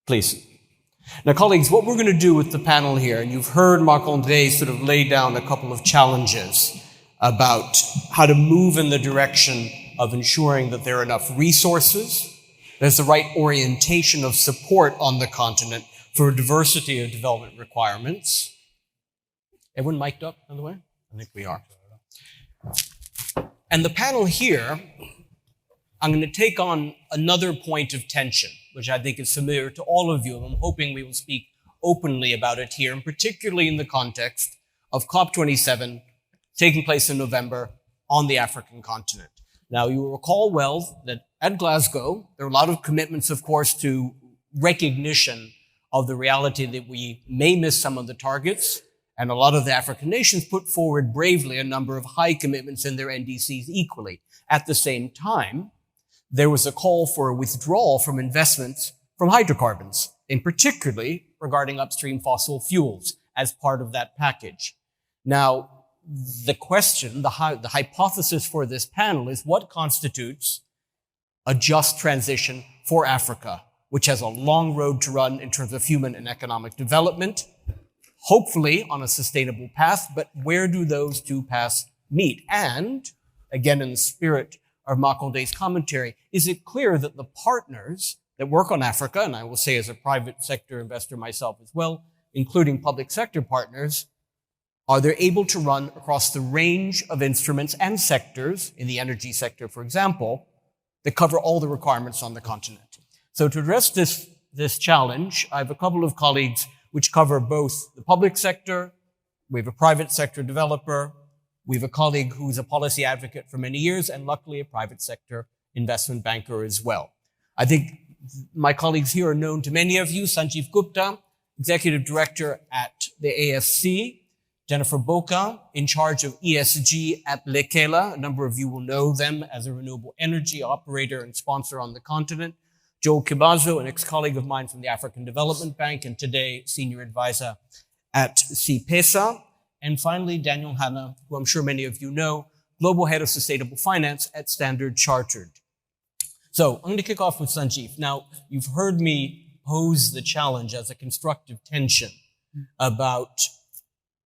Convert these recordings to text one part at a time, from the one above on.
Please. Now, colleagues, what we're going to do with the panel here, and you've heard Marc-André sort of lay down a couple of challenges about how to move in the direction of ensuring that there are enough resources, there's the right orientation of support on the continent for a diversity of development requirements. Everyone mic'd up, by the way? I think we are. And the panel here, I'm going to take on another point of tension, which I think is familiar to all of you, and I'm hoping we will speak openly about it here, and particularly in the context of COP27 taking place in November on the African continent. Now, you will recall well that at Glasgow, there are a lot of commitments, of course, to recognition of the reality that we may miss some of the targets, and a lot of the African nations put forward bravely a number of high commitments in their NDCs equally. At the same time, there was a call for a withdrawal from investments from hydrocarbons, in particularly regarding upstream fossil fuels as part of that package. Now, the question, the hypothesis for this panel is what constitutes a just transition for Africa, which has a long road to run in terms of human and economic development, hopefully on a sustainable path, but where do those two paths meet? And, again, in the spirit of Marc-André's commentary, is it clear that the partners that work on Africa, and I will say as a private sector investor myself as well, including public sector partners, are they able to run across the range of instruments and sectors, in the energy sector, for example, that cover all the requirements on the continent? So to address this challenge, I have a couple of colleagues which cover both the public sector, we have a private sector developer, we have a colleague who's a policy advocate for many years, and luckily a private sector investment banker as well. I think my colleagues here are known to many of you. Sanjeev Gupta, Executive Director at the AFC. Jennifer Boca, in charge of ESG at Lekela. A number of you will know them as a renewable energy operator and sponsor on the continent. Joel Kibazo, an ex-colleague of mine from the African Development Bank, and today senior advisor at C-Pesa. And finally, Daniel Hanna, who I'm sure many of you know, global head of sustainable finance at Standard Chartered. So I'm going to kick off with Sanjeev. Now, you've heard me pose the challenge as a constructive tension about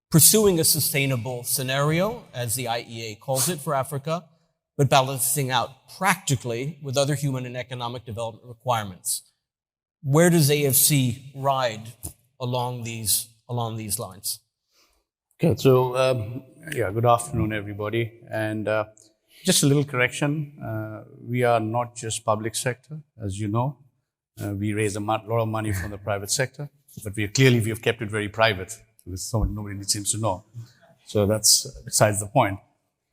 pursuing a sustainable scenario, as the IEA calls it, for Africa, but balancing out practically with other human and economic development requirements. Where does AFC ride along these lines? Okay, so good afternoon, everybody. And just a little correction. We are not just public sector, as you know. We raise a lot of money from the private sector, but we have kept it very private. Nobody seems to know. So that's besides the point.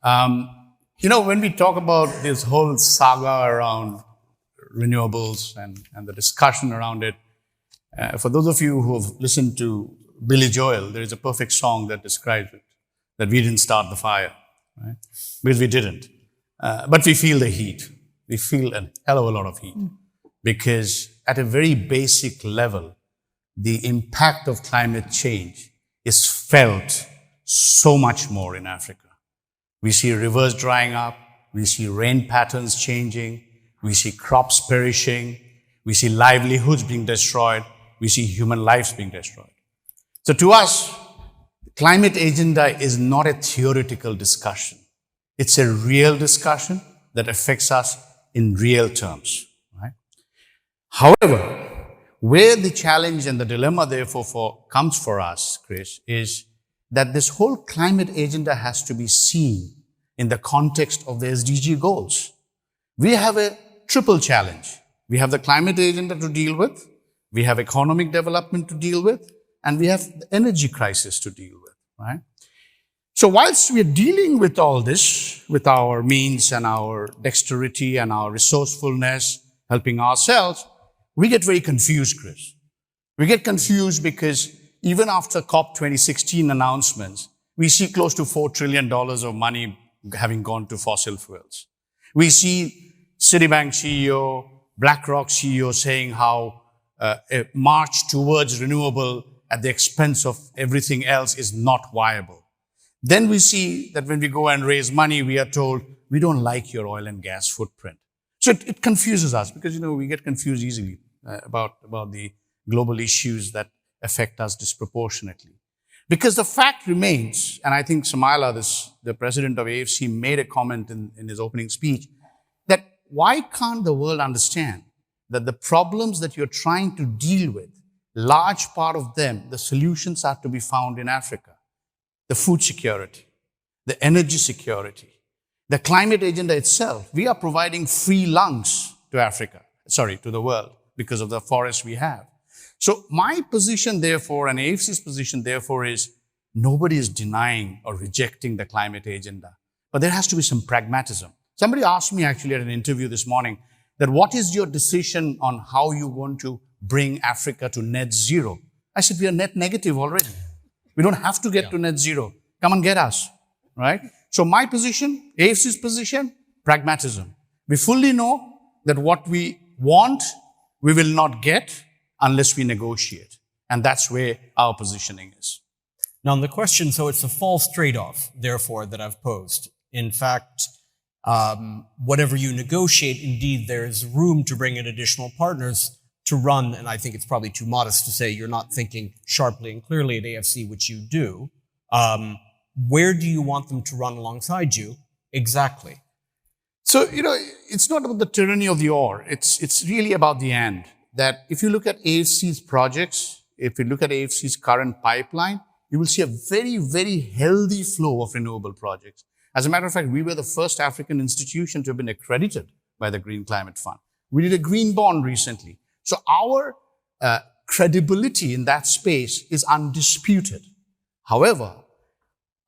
When we talk about this whole saga around renewables and the discussion around it, for those of you who have listened to Billy Joel, there is a perfect song that describes it, that we didn't start the fire, right? Because we didn't. But we feel the heat. We feel a hell of a lot of heat. Because at a very basic level, the impact of climate change is felt so much more in Africa. We see rivers drying up, we see rain patterns changing, we see crops perishing, we see livelihoods being destroyed, we see human lives being destroyed. So to us, the climate agenda is not a theoretical discussion. It's a real discussion that affects us in real terms, right? However, where the challenge and the dilemma, therefore, comes for us, Chris, is that this whole climate agenda has to be seen in the context of the SDG goals. We have a triple challenge. We have the climate agenda to deal with, we have economic development to deal with, and we have the energy crisis to deal with, right? So whilst we are dealing with all this, with our means and our dexterity and our resourcefulness, helping ourselves, we get very confused, Chris. We get confused because even after COP 2016 announcements, we see close to $4 trillion of money having gone to fossil fuels. We see Citibank CEO, BlackRock CEO saying how a march towards renewable at the expense of everything else is not viable. Then we see that when we go and raise money, we are told, we don't like your oil and gas footprint. So it confuses us because, we get confused easily about the global issues that affect us disproportionately. Because the fact remains, and I think Samaila, the president of AFC, made a comment in his opening speech, that why can't the world understand that the problems that you're trying to deal with, large part of them, the solutions are to be found in Africa. The food security, the energy security, the climate agenda itself. We are providing free lungs to to the world, because of the forests we have. So my position, therefore, and AFC's position, therefore, is nobody is denying or rejecting the climate agenda. But there has to be some pragmatism. Somebody asked me actually at an interview this morning that what is your decision on how you want to bring Africa to net zero? I said, we are net negative already. We don't have to get to net zero. Come and get us, right? So my position, AFC's position, pragmatism. We fully know that what we want, we will not get unless we negotiate. And that's where our positioning is. Now, on the question, so it's a false trade-off, therefore, that I've posed. In fact, whatever you negotiate, indeed, there's room to bring in additional partners to run, and I think it's probably too modest to say you're not thinking sharply and clearly at AFC, which you do. Where do you want them to run alongside you exactly? So, it's not about the tyranny of the or. It's really about the and. That if you look at AFC's projects, if you look at AFC's current pipeline, you will see a very, very healthy flow of renewable projects. As a matter of fact, we were the first African institution to have been accredited by the Green Climate Fund. We did a green bond recently. So our credibility in that space is undisputed. However,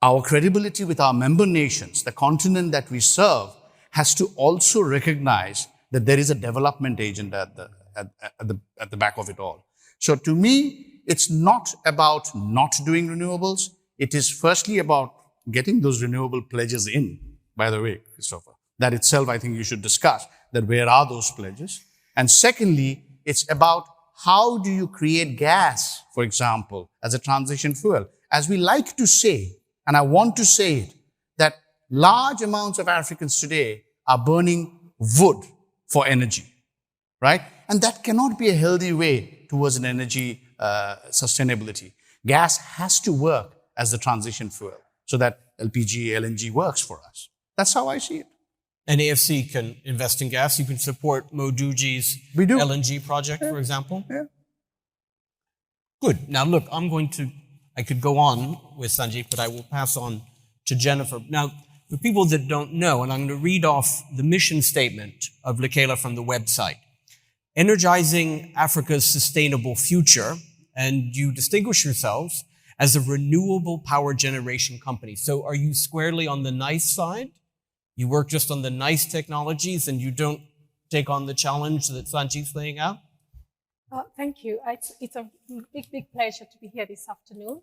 our credibility with our member nations, the continent that we serve, has to also recognize that there is a development agenda at the back of it all. So to me, it's not about not doing renewables. It is firstly about getting those renewable pledges in, by the way, Christopher. That itself, I think you should discuss, that where are those pledges? And secondly, it's about how do you create gas, for example, as a transition fuel? As we like to say, and I want to say it, that large amounts of Africans today are burning wood for energy, right? And that cannot be a healthy way towards an energy sustainability. Gas has to work as the transition fuel so that LPG, LNG works for us. That's how I see it. And AFC can invest in gas. You can support Moduji's LNG project, for example. Yeah. Good. Now, look, I could go on with Sanjeev, but I will pass on to Jennifer. Now, for people that don't know, and I'm going to read off the mission statement of Lekela from the website. Energizing Africa's sustainable future, and you distinguish yourselves as a renewable power generation company. So are you squarely on the nice side? You work just on the nice technologies and you don't take on the challenge that Sanjeev's laying out? Thank you. It's a big pleasure to be here this afternoon.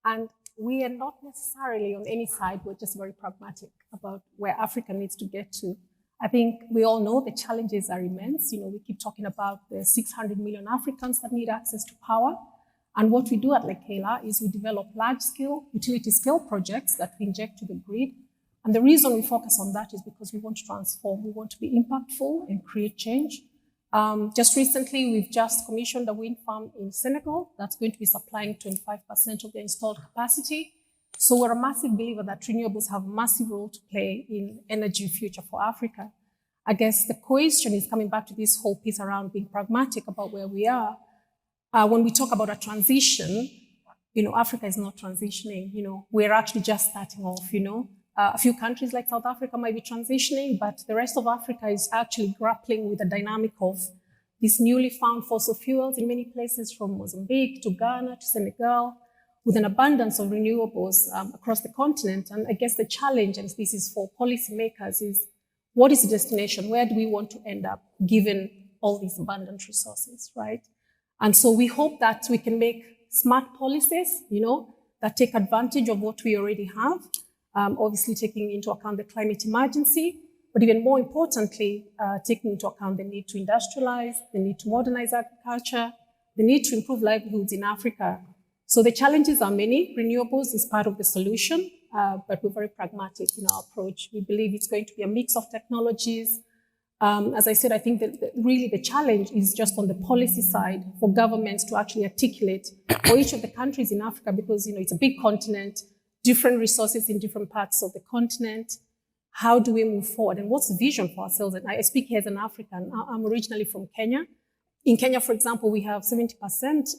And we are not necessarily on any side, we're just very pragmatic about where Africa needs to get to. I think we all know the challenges are immense. We keep talking about the 600 million Africans that need access to power. And what we do at Lekela is we develop large-scale, utility-scale projects that we inject to the grid. And the reason we focus on that is because we want to transform. We want to be impactful and create change. Just recently, we've just commissioned a wind farm in Senegal that's going to be supplying 25% of the installed capacity. So we're a massive believer that renewables have a massive role to play in energy future for Africa. I guess the question is coming back to this whole piece around being pragmatic about where we are. When we talk about a transition, Africa is not transitioning. We're actually just starting off. A few countries like South Africa might be transitioning, but the rest of Africa is actually grappling with the dynamic of these newly found fossil fuels in many places, from Mozambique to Ghana to Senegal, with an abundance of renewables across the continent. And I guess the challenge, and this is for policymakers, is what is the destination? Where do we want to end up given all these abundant resources, right? And so we hope that we can make smart policies, that take advantage of what we already have, obviously taking into account the climate emergency, but even more importantly, taking into account the need to industrialize, the need to modernize agriculture, the need to improve livelihoods in Africa. So the challenges are many. Renewables is part of the solution, but we're very pragmatic in our approach. We believe it's going to be a mix of technologies, As I said, I think that really the challenge is just on the policy side for governments to actually articulate for each of the countries in Africa, because it's a big continent, different resources in different parts of the continent. How do we move forward? And what's the vision for ourselves? And I speak here as an African. I'm originally from Kenya. In Kenya, for example, we have 70%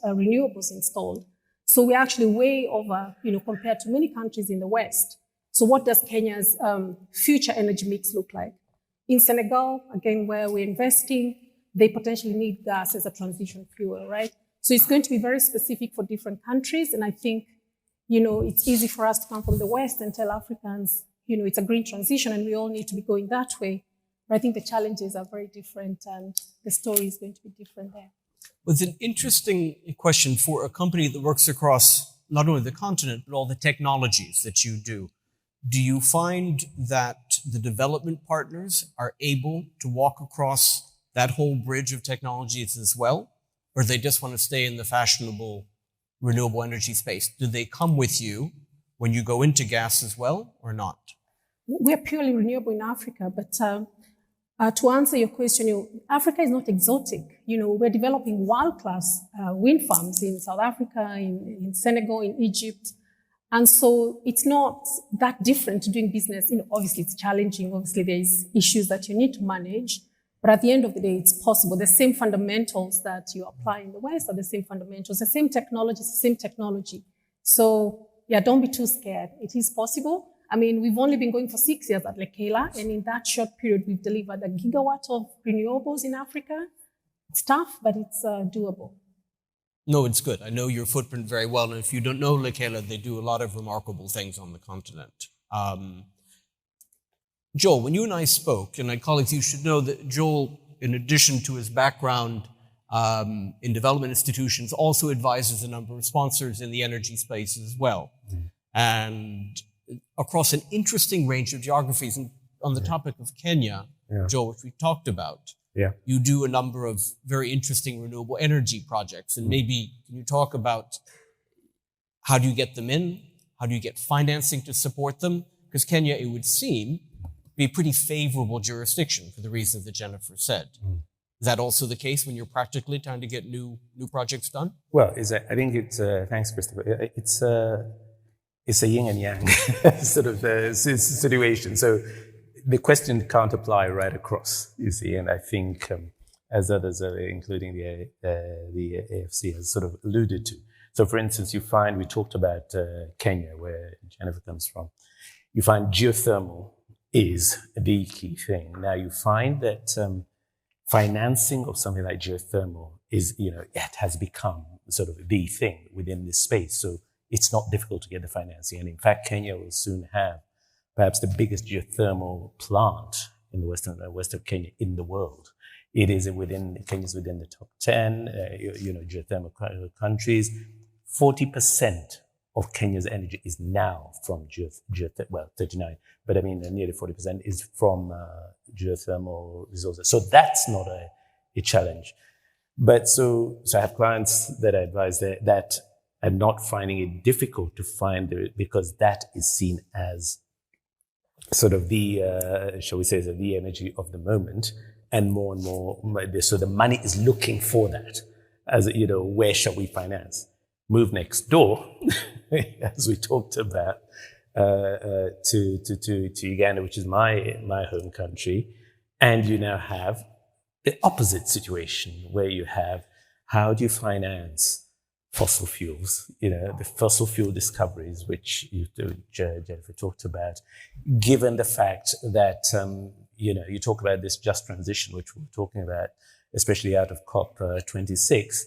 renewables installed. So we're actually way over, compared to many countries in the West. So what does Kenya's future energy mix look like? In Senegal, again, where we're investing, they potentially need gas as a transition fuel, right? So it's going to be very specific for different countries. And I think, it's easy for us to come from the West and tell Africans, it's a green transition and we all need to be going that way. But I think the challenges are very different and the story is going to be different there. Well, it's an interesting question for a company that works across not only the continent, but all the technologies that you do. Do you find that the development partners are able to walk across that whole bridge of technologies as well? Or they just want to stay in the fashionable renewable energy space? Do they come with you when you go into gas as well or not? We're purely renewable in Africa, but to answer your question, Africa is not exotic. We're developing world-class wind farms in South Africa, in Senegal, in Egypt. And so it's not that different to doing business. Obviously it's challenging. Obviously there's issues that you need to manage. But at the end of the day, it's possible. The same fundamentals that you apply in the West are the same fundamentals, the same technology. So yeah, don't be too scared. It is possible. I mean, we've only been going for 6 years at Lekela, and in that short period, we've delivered 1 gigawatt of renewables in Africa. It's tough, but it's doable. No, it's good. I know your footprint very well, and if you don't know Lekela, they do a lot of remarkable things on the continent. Joel, when you and I spoke, and my colleagues, you should know that Joel, in addition to his background in development institutions, also advises a number of sponsors in the energy space as well. And across an interesting range of geographies. And on the topic of Kenya, Joel, which we talked about, you do a number of very interesting renewable energy projects. And maybe can you talk about how do you get them in? How do you get financing to support them? Because Kenya, it would seem, be a pretty favorable jurisdiction for the reasons that Jennifer said. Is that also the case when you're practically trying to get new projects done? Well, I think it's, thanks, Christopher. It's a yin and yang sort of situation. So the question can't apply right across, you see, and I think as others, including the AFC, has sort of alluded to. So for instance, we talked about Kenya, where Jennifer comes from. You find geothermal is the key thing. Now you find that financing of something like geothermal is, it has become sort of the thing within this space. So it's not difficult to get the financing. And in fact, Kenya will soon have perhaps the biggest geothermal plant in the west of Kenya in the world. Kenya's within the top 10, geothermal countries. 40% of Kenya's energy is now from geothermal, 39, but I mean nearly 40% is from geothermal resources. So that's not a challenge. But so I have clients that I advise that are not finding it difficult to find it because that is seen as sort of the, shall we say, the energy of the moment, and more, so the money is looking for that as, where shall we finance? Move next door, as we talked about, to Uganda, which is my home country, and you now have the opposite situation where you have, how do you finance fossil fuels, the fossil fuel discoveries, which Jennifer talked about, given the fact that, you talk about this just transition, which we're talking about, especially out of COP26.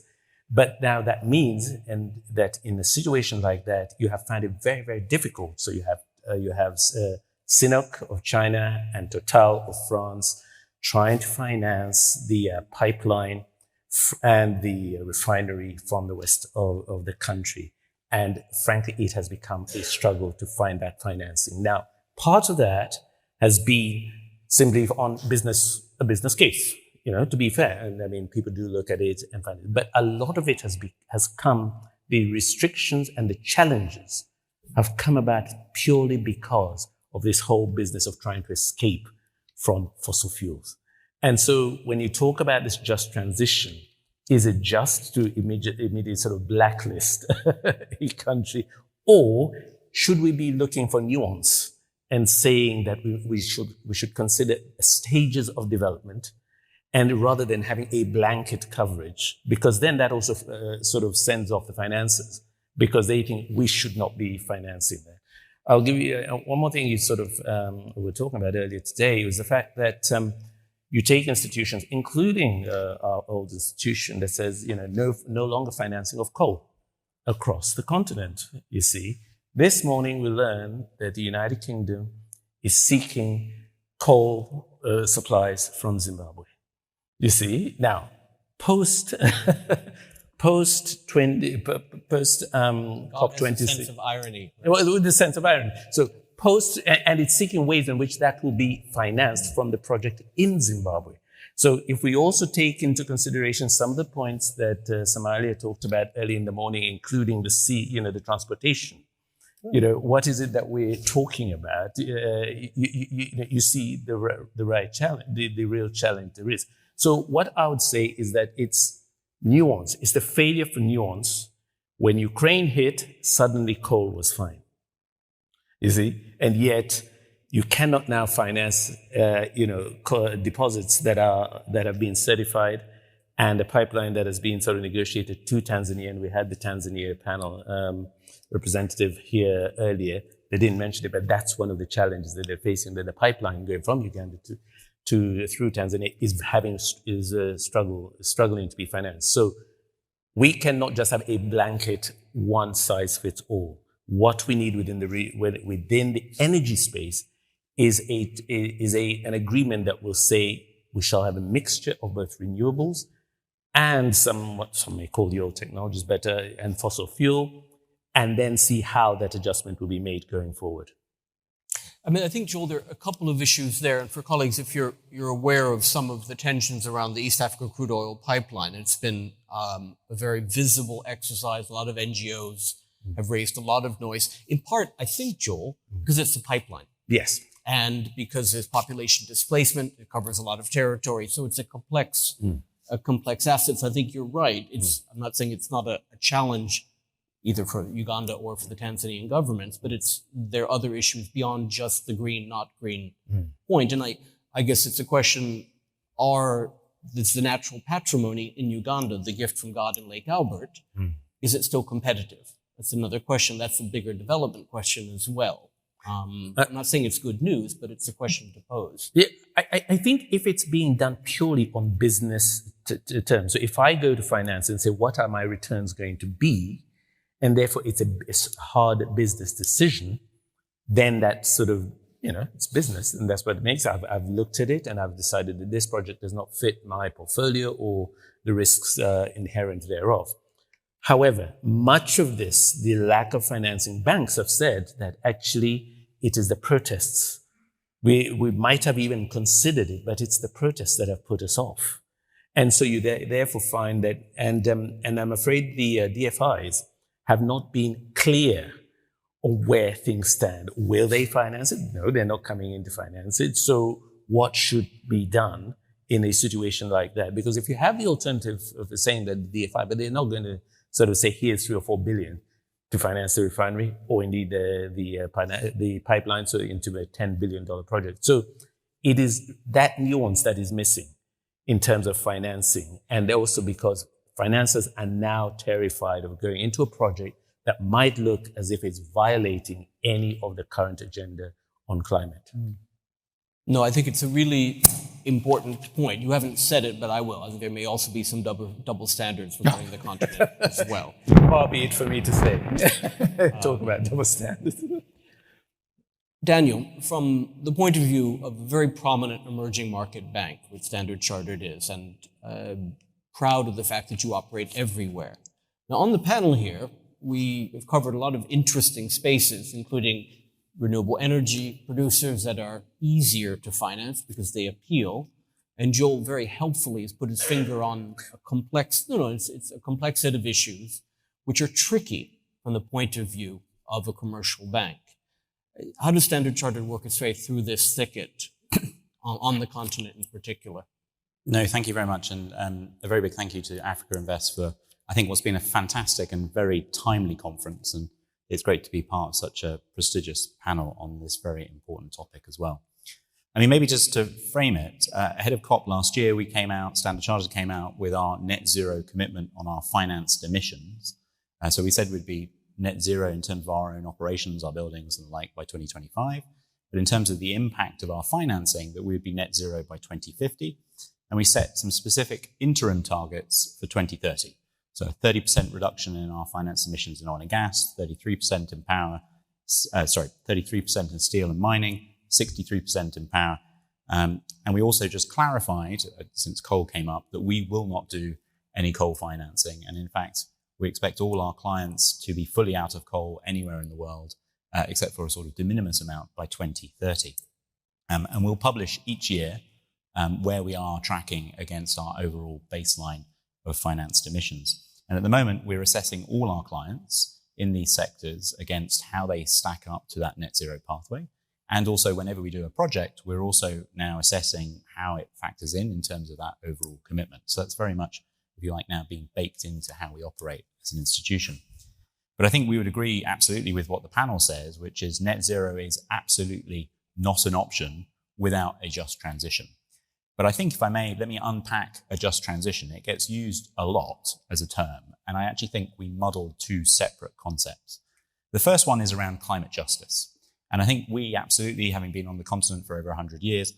But now that means, and that in a situation like that, you have found it very, very difficult. So you have CNOOC of China and Total of France trying to finance the pipeline and the refinery from the west of the country. And frankly, it has become a struggle to find that financing. Now, part of that has been simply on a business case, to be fair. And I mean, people do look at it and find it. But a lot of it has come, the restrictions and the challenges have come about purely because of this whole business of trying to escape from fossil fuels. And so when you talk about this just transition, is it just to immediately sort of blacklist a country, or should we be looking for nuance and saying that we should consider stages of development, and rather than having a blanket coverage, because then that also sort of sends off the finances, because they think we should not be financing that. I'll give you one more thing you sort of were talking about earlier today, was the fact that you take institutions, including our old institution that says, no longer financing of coal across the continent, you see. This morning we learned that the United Kingdom is seeking coal supplies from Zimbabwe. You see, now, post COP26. Sense of irony. Well, with the sense of irony. So and it's seeking ways in which that will be financed from the project in Zimbabwe. So if we also take into consideration some of the points that Somalia talked about early in the morning, including the transportation, what is it that we're talking about? You see the right challenge, the real challenge there is. So what I would say is that it's nuance. It's the failure for nuance. When Ukraine hit, suddenly coal was fine. You see? And yet you cannot now finance, deposits that have been certified, and a pipeline that has been sort of negotiated to Tanzania. And we had the Tanzania panel representative here earlier. They didn't mention it, but that's one of the challenges that they're facing, that the pipeline going from Uganda through Tanzania is struggling to be financed. So we cannot just have a blanket one size fits all. What we need within the energy space is an agreement that will say we shall have a mixture of both renewables and what some may call the old technologies better, and fossil fuel, and then see how that adjustment will be made going forward. I mean, I think, Joel, there are a couple of issues there. And for colleagues, if you're aware of some of the tensions around the East Africa crude oil pipeline, it's been a very visible exercise. A lot of NGOs have raised a lot of noise. In part, I think, Joel, because it's a pipeline. Yes. And because there's population displacement, it covers a lot of territory. So it's a complex asset. So I think you're right. I'm not saying it's not a challenge either for Uganda or for the Tanzanian governments, but there are other issues beyond just the green, not green point. And I guess it's a question, it's the natural patrimony in Uganda, the gift from God in Lake Albert, is it still competitive? That's another question. That's a bigger development question as well. I'm not saying it's good news, but it's a question to pose. Yeah, I think if it's being done purely on business terms, so if I go to finance and say, what are my returns going to be? And therefore it's a hard business decision, then that's sort of, it's business, and that's what it makes. I've looked at it and I've decided that this project does not fit my portfolio or the risks inherent thereof. However, much of this, the lack of financing, banks have said that actually it is the protests. We might have even considered it, but it's the protests that have put us off. And so you therefore find that, and I'm afraid the DFIs have not been clear on where things stand. Will they finance it? No, they're not coming in to finance it. So what should be done in a situation like that? Because if you have the alternative of saying that DFI, but they're not going to sort of say, here's 3 or 4 billion to finance the refinery, or indeed the pipeline, so into a $10 billion project. So it is that nuance that is missing in terms of financing. And also because financiers are now terrified of going into a project that might look as if it's violating any of the current agenda on climate. No, I think it's a really important point. You haven't said it, but I will. I think there may also be some double standards regarding the continent as well. Far be it for me to say. Talk about double standards. Daniel, from the point of view of a very prominent emerging market bank, which Standard Chartered is, and proud of the fact that you operate everywhere. Now, on the panel here, we have covered a lot of interesting spaces, including renewable energy producers that are easier to finance because they appeal. And Joel very helpfully has put his finger on a complex, it's a complex set of issues which are tricky from the point of view of a commercial bank. How does Standard Chartered work its way through this thicket on the continent in particular? No, thank you very much. And a very big thank you to Africa Invest for, I think, what's been a fantastic and very timely conference. And it's great to be part of such a prestigious panel on this very important topic as well. I mean, maybe just to frame it, ahead of COP last year, we came out, Standard Chartered came out with our net zero commitment on our financed emissions. So we said we'd be net zero in terms of our own operations, our buildings and the like by 2025. But in terms of the impact of our financing, that we would be net zero by 2050. And we set some specific interim targets for 2030. So a 30% reduction in our finance emissions in oil and gas, 33% in 33% in steel and mining, 63% in power. And we also just clarified, since coal came up, that we will not do any coal financing. And in fact, we expect all our clients to be fully out of coal anywhere in the world, except for a sort of de minimis amount by 2030. And we'll publish each year where we are tracking against our overall baseline of financed emissions. And at the moment, we're assessing all our clients in these sectors against how they stack up to that net zero pathway. And also, whenever we do a project, we're also now assessing how it factors in terms of that overall commitment. So that's very much, if you like, now being baked into how we operate as an institution. But I think we would agree absolutely with what the panel says, which is net zero is absolutely not an option without a just transition. But I think, if I may, let me unpack a just transition. It gets used a lot as a term, and I actually think we muddle two separate concepts. The first one is around climate justice. And I think we absolutely, having been on the continent for over 100 years,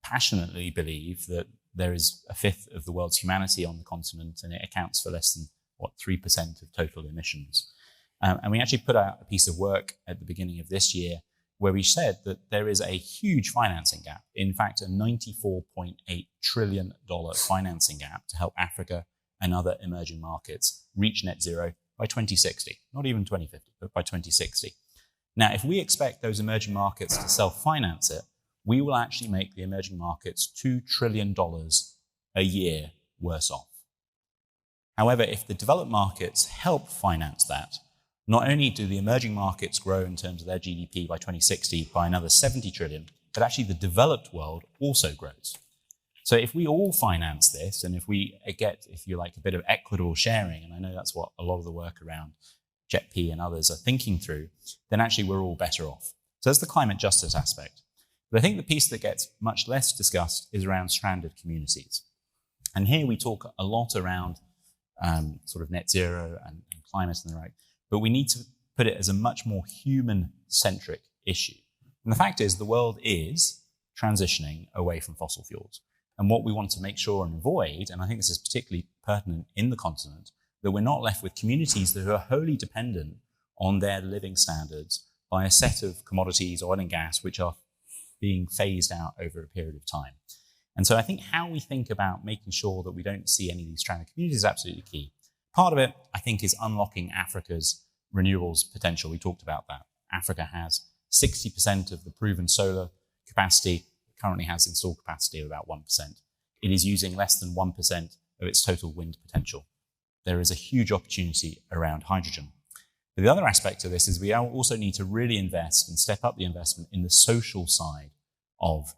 passionately believe that there is a fifth of the world's humanity on the continent, and it accounts for less than, 3% of total emissions. And we actually put out a piece of work at the beginning of this year where we said that there is a huge financing gap, in fact, a $94.8 trillion financing gap to help Africa and other emerging markets reach net zero by 2060, not even 2050, but by 2060. Now, if we expect those emerging markets to self-finance it, we will actually make the emerging markets $2 trillion a year worse off. However, if the developed markets help finance that, not only do the emerging markets grow in terms of their GDP by 2060 by another 70 trillion, but actually the developed world also grows. So if we all finance this, and if we get, if you like, a bit of equitable sharing, and I know that's what a lot of the work around JETP and others are thinking through, then actually we're all better off. So that's the climate justice aspect. But I think the piece that gets much less discussed is around stranded communities. And here we talk a lot around sort of net zero and climate and the like, but we need to put it as a much more human-centric issue. And the fact is, the world is transitioning away from fossil fuels. And what we want to make sure and avoid, and I think this is particularly pertinent in the continent, that we're not left with communities that are wholly dependent on their living standards by a set of commodities, oil and gas, which are being phased out over a period of time. And so I think how we think about making sure that we don't see any of these stranded communities is absolutely key. Part of it, I think, is unlocking Africa's renewables potential. We talked about that. Africa has 60% of the proven solar capacity, currently has installed capacity of about 1%. It is using less than 1% of its total wind potential. There is a huge opportunity around hydrogen. But the other aspect of this is we also need to really invest and step up the investment in the social side of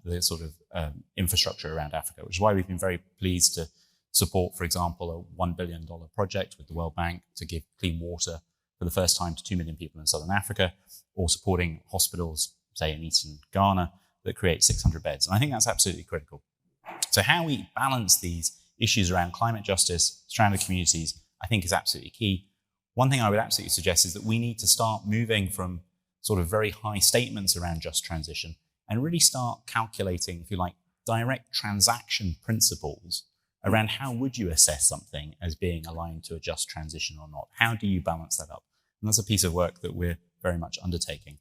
the sort of infrastructure around Africa, which is why we've been very pleased to support, for example, a $1 billion project with the World Bank to give clean water for the first time to 2 million people in Southern Africa, or supporting hospitals, say in Eastern Ghana, that create 600 beds. And I think that's absolutely critical. So how we balance these issues around climate justice, stranded communities, I think is absolutely key. One thing I would absolutely suggest is that we need to start moving from sort of very high statements around just transition and really start calculating, if you like, direct transaction principles around how would you assess something as being aligned to a just transition or not? How do you balance that up? And that's a piece of work that we're very much undertaking.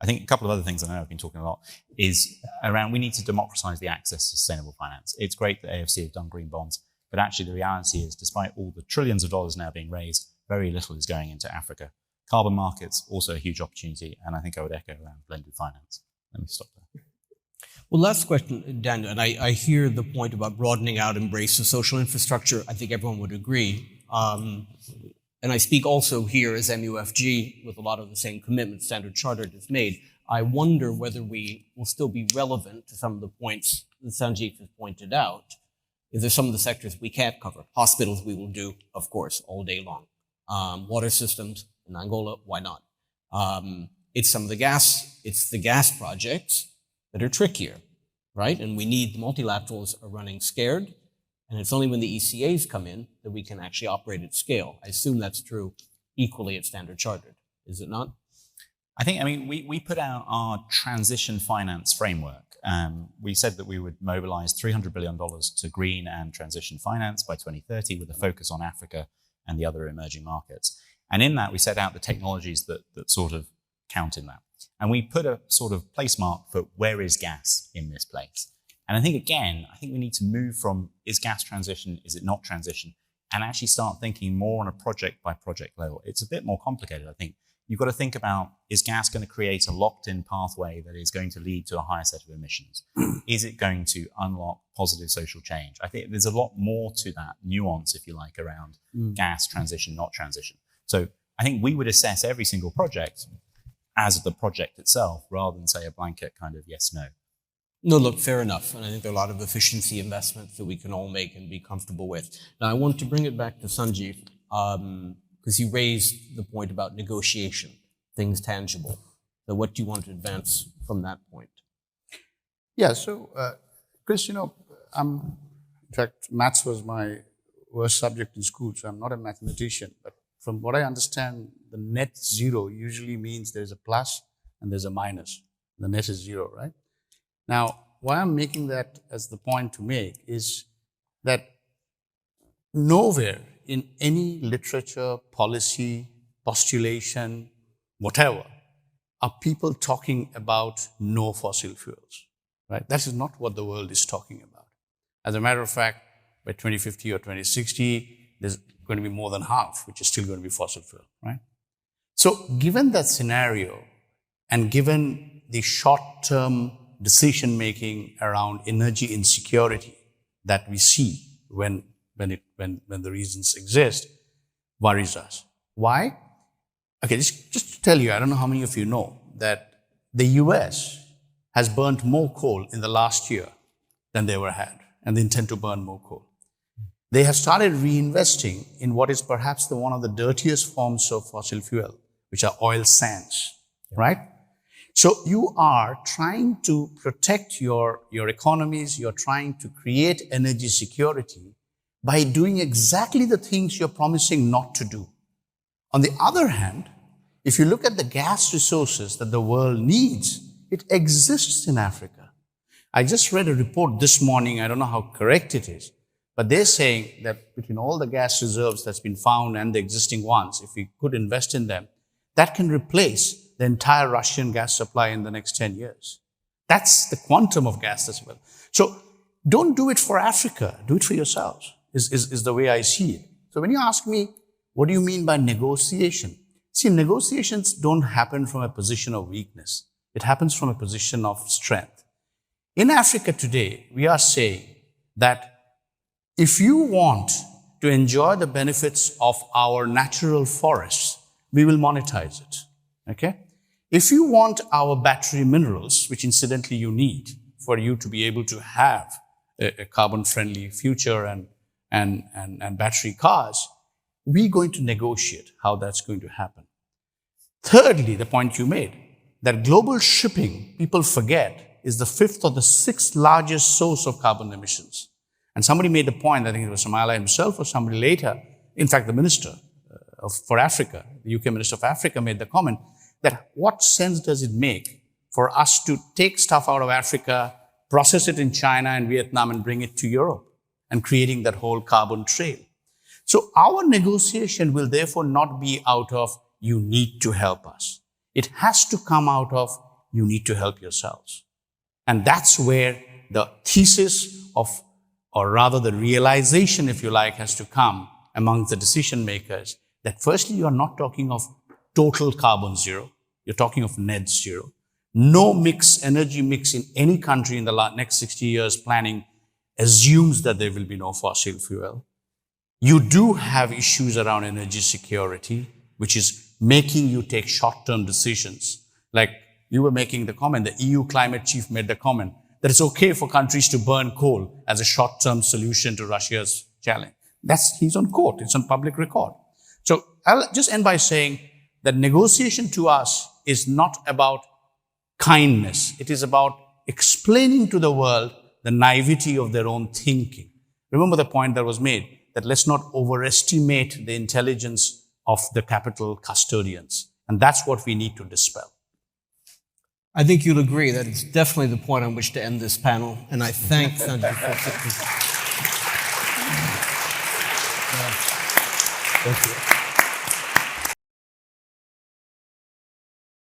I think a couple of other things, I know I've been talking a lot, is around we need to democratize the access to sustainable finance. It's great that AFC have done green bonds, but actually the reality is, despite all the trillions of dollars now being raised, very little is going into Africa. Carbon markets, also a huge opportunity, and I think I would echo around blended finance. Let me stop there. Well, last question, Daniel, and I hear the point about broadening out embrace of social infrastructure. I think everyone would agree. and I speak also here as MUFG with a lot of the same commitments Standard Chartered has made, I wonder whether we will still be relevant to some of the points that Sanjeev has pointed out. Is there some of the sectors we can't cover? Hospitals we will do, of course, all day long. Water systems in Angola, why not? It's the gas projects that are trickier, right? And we need the multilaterals are running scared, and it's only when the ECAs come in that we can actually operate at scale. I assume that's true equally at Standard Chartered, is it not? We put out our transition finance framework. We said that we would mobilize $300 billion to green and transition finance by 2030 with a focus on Africa and the other emerging markets. And in that, we set out the technologies that sort of count in that. And we put a sort of place mark for where is gas in this place. And I think we need to move from is gas transition, is it not transition, and actually start thinking more on a project by project level. It's a bit more complicated, I think. You've got to think about, is gas going to create a locked-in pathway that is going to lead to a higher set of emissions? Is it going to unlock positive social change? I think there's a lot more to that nuance, if you like, around gas transition, not transition. So I think we would assess every single project as the project itself, rather than say a blanket kind of yes, no. No, look, fair enough. And I think there are a lot of efficiency investments that we can all make and be comfortable with. Now, I want to bring it back to Sanjeev, because you raised the point about negotiation, things tangible. So what do you want to advance from that point? Yeah, so, Chris, in fact, maths was my worst subject in school, so I'm not a mathematician. But from what I understand, the net zero usually means there's a plus and there's a minus. The net is zero, right? Now, why I'm making that as the point to make is that nowhere in any literature, policy, postulation, whatever, are people talking about no fossil fuels, right? That is not what the world is talking about. As a matter of fact, by 2050 or 2060, there's going to be more than half, which is still going to be fossil fuel, right? So given that scenario, and given the short-term decision-making around energy insecurity that we see when the reasons exist, worries us. Why? Okay, just to tell you, I don't know how many of you know that the US has burnt more coal in the last year than they ever had, and they intend to burn more coal. They have started reinvesting in what is perhaps one of the dirtiest forms of fossil fuel, which are oil sands, right? So you are trying to protect your economies, you're trying to create energy security by doing exactly the things you're promising not to do. On the other hand, if you look at the gas resources that the world needs, it exists in Africa. I just read a report this morning, I don't know how correct it is, but they're saying that between all the gas reserves that's been found and the existing ones, if we could invest in them, that can replace the entire Russian gas supply in the next 10 years. That's the quantum of gas as well. So don't do it for Africa, do it for yourselves, is the way I see it. So when you ask me, what do you mean by negotiation? See, negotiations don't happen from a position of weakness. It happens from a position of strength. In Africa today, we are saying that if you want to enjoy the benefits of our natural forests, we will monetize it, okay? If you want our battery minerals, which incidentally you need for you to be able to have a carbon-friendly future and battery cars, we're going to negotiate how that's going to happen. Thirdly, the point you made, that global shipping, people forget, is the 5th or the 6th largest source of carbon emissions. And somebody made the point, I think it was Samala himself or somebody later, in fact, the minister for Africa, the UK Minister of Africa made the comment that what sense does it make for us to take stuff out of Africa, process it in China and Vietnam and bring it to Europe and creating that whole carbon trail. So our negotiation will therefore not be out of you need to help us. It has to come out of you need to help yourselves. And that's where the thesis of, or rather the realization, if you like, has to come amongst the decision makers that firstly, you are not talking of total carbon zero. You're talking of net zero. No energy mix in any country in the next 60 years planning assumes that there will be no fossil fuel. You do have issues around energy security, which is making you take short-term decisions. Like you were making the comment, the EU climate chief made the comment that it's okay for countries to burn coal as a short-term solution to Russia's challenge. He's on court, it's on public record. So I'll just end by saying that negotiation to us is not about kindness. It is about explaining to the world the naivety of their own thinking. Remember the point that was made, that let's not overestimate the intelligence of the capital custodians. And that's what we need to dispel. I think you'll agree that it's definitely the point on which to end this panel, and I thank Sanjeev for Thank you.